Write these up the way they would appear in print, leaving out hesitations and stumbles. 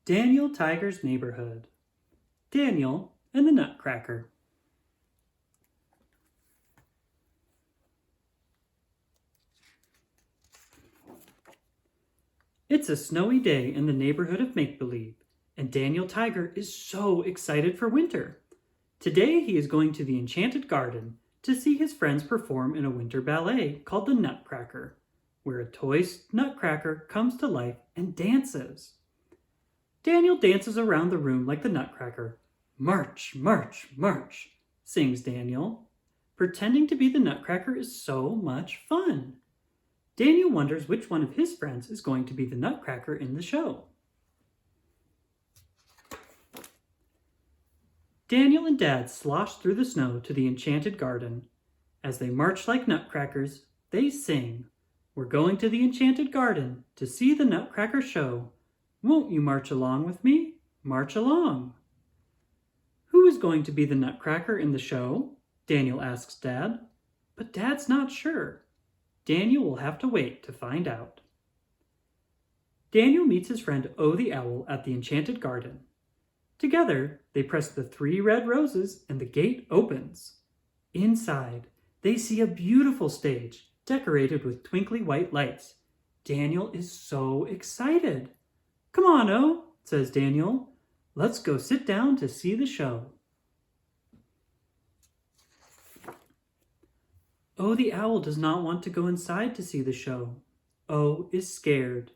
Daniel Tiger's Neighborhood. Daniel and the Nutcracker. It's a snowy day in the neighborhood of Make-Believe, and Daniel Tiger is so excited for winter. Today he is going to the Enchanted Garden to see his friends perform in a winter ballet called the Nutcracker, where a toy nutcracker comes to life and dances. Daniel dances around the room like the Nutcracker. March, march, march, sings Daniel. Pretending to be the Nutcracker is so much fun. Daniel wonders which one of his friends is going to be the Nutcracker in the show. Daniel and Dad slosh through the snow to the Enchanted Garden. As they march like nutcrackers, they sing, "We're going to the Enchanted Garden to see the Nutcracker show. Won't you march along with me? March along." Who is going to be the Nutcracker in the show? Daniel asks Dad. But Dad's not sure. Daniel will have to wait to find out. Daniel meets his friend O the Owl at the Enchanted Garden. Together, they press the 3 red roses and the gate opens. Inside, they see a beautiful stage decorated with twinkly white lights. Daniel is so excited. "Come on, O," says Daniel. "Let's go sit down to see the show." O the Owl does not want to go inside to see the show. O is scared.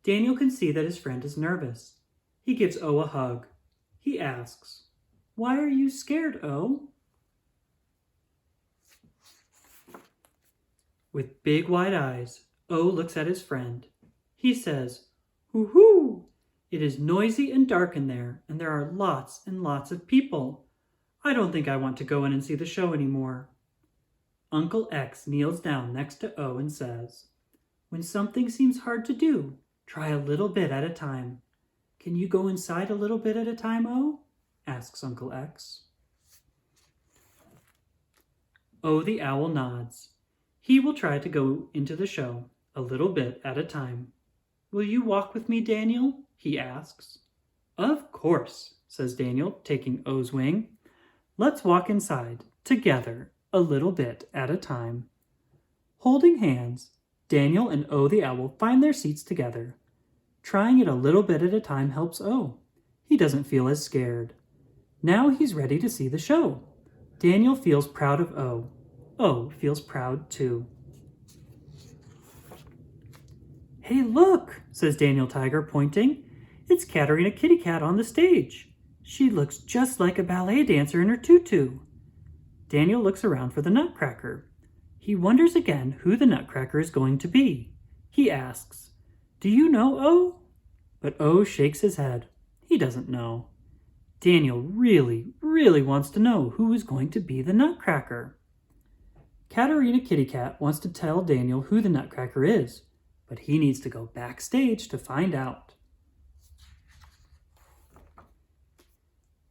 Daniel can see that his friend is nervous. He gives O a hug. He asks, "Why are you scared, O?" With big wide eyes, O looks at his friend. He says, "Hoo-hoo! It is noisy and dark in there, and there are lots and lots of people. I don't think I want to go in and see the show anymore." Uncle X kneels down next to O and says, "When something seems hard to do, try a little bit at a time. Can you go inside a little bit at a time, O?" asks Uncle X. O the Owl nods. He will try to go into the show a little bit at a time. "Will you walk with me, Daniel?" he asks. "Of course," says Daniel, taking O's wing. "Let's walk inside, together, a little bit at a time." Holding hands, Daniel and O the Owl find their seats together. Trying it a little bit at a time helps O. He doesn't feel as scared. Now he's ready to see the show. Daniel feels proud of O. O feels proud too. "Hey, look," says Daniel Tiger, pointing. "It's Katerina Kitty Cat on the stage. She looks just like a ballet dancer in her tutu." Daniel looks around for the Nutcracker. He wonders again who the Nutcracker is going to be. He asks, "Do you know, O?" But O shakes his head. He doesn't know. Daniel really, really wants to know who is going to be the Nutcracker. Katerina Kitty Cat wants to tell Daniel who the Nutcracker is, but he needs to go backstage to find out.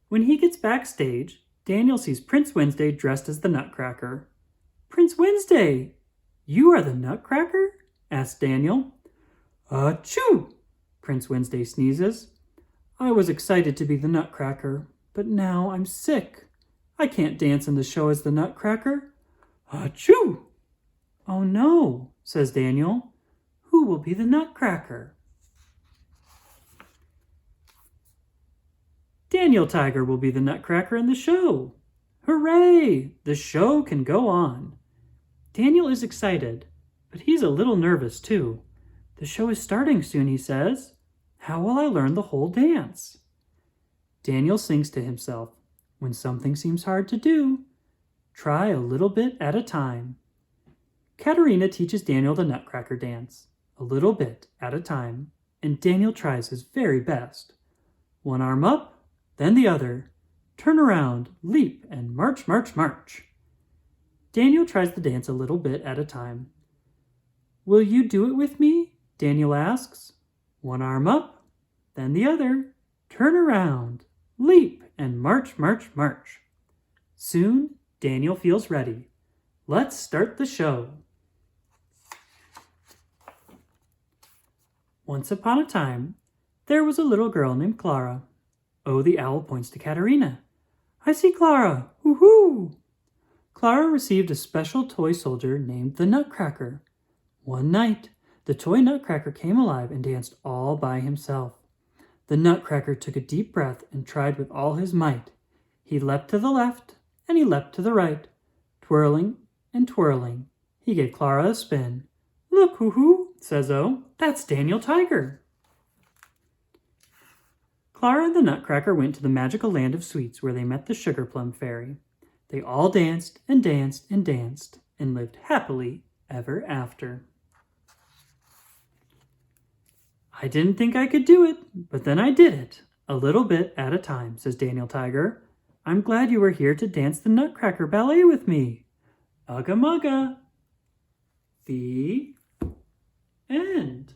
When he gets backstage, Daniel sees Prince Wednesday dressed as the Nutcracker. "Prince Wednesday, you are the Nutcracker?" asks Daniel. "Achoo!" Prince Wednesday sneezes. "I was excited to be the Nutcracker, but now I'm sick. I can't dance in the show as the Nutcracker. Achoo!" "Oh no," says Daniel. "Who will be the Nutcracker?" Daniel Tiger will be the Nutcracker in the show. Hooray! The show can go on. Daniel is excited, but he's a little nervous too. The show is starting soon, he says. How will I learn the whole dance? Daniel sings to himself. When something seems hard to do, try a little bit at a time. Katerina teaches Daniel the Nutcracker dance, a little bit at a time, and Daniel tries his very best. One arm up, then the other. Turn around, leap, and march, march, march. Daniel tries the dance a little bit at a time. Will you do it with me? Daniel asks. One arm up, then the other. Turn around, leap, and march, march, march. Soon, Daniel feels ready. Let's start the show. Once upon a time, there was a little girl named Clara. Oh, the owl points to Katerina. I see Clara! Woohoo! Clara received a special toy soldier named the Nutcracker. One night, the toy Nutcracker came alive and danced all by himself. The Nutcracker took a deep breath and tried with all his might. He leapt to the left and he leapt to the right. Twirling and twirling, he gave Clara a spin. Look, hoo-hoo, says O, that's Daniel Tiger. Clara and the Nutcracker went to the magical land of sweets where they met the Sugar Plum Fairy. They all danced and danced and danced and lived happily ever after. I didn't think I could do it, but then I did it, a little bit at a time, says Daniel Tiger. I'm glad you were here to dance the Nutcracker ballet with me. Ugga mugga. The end.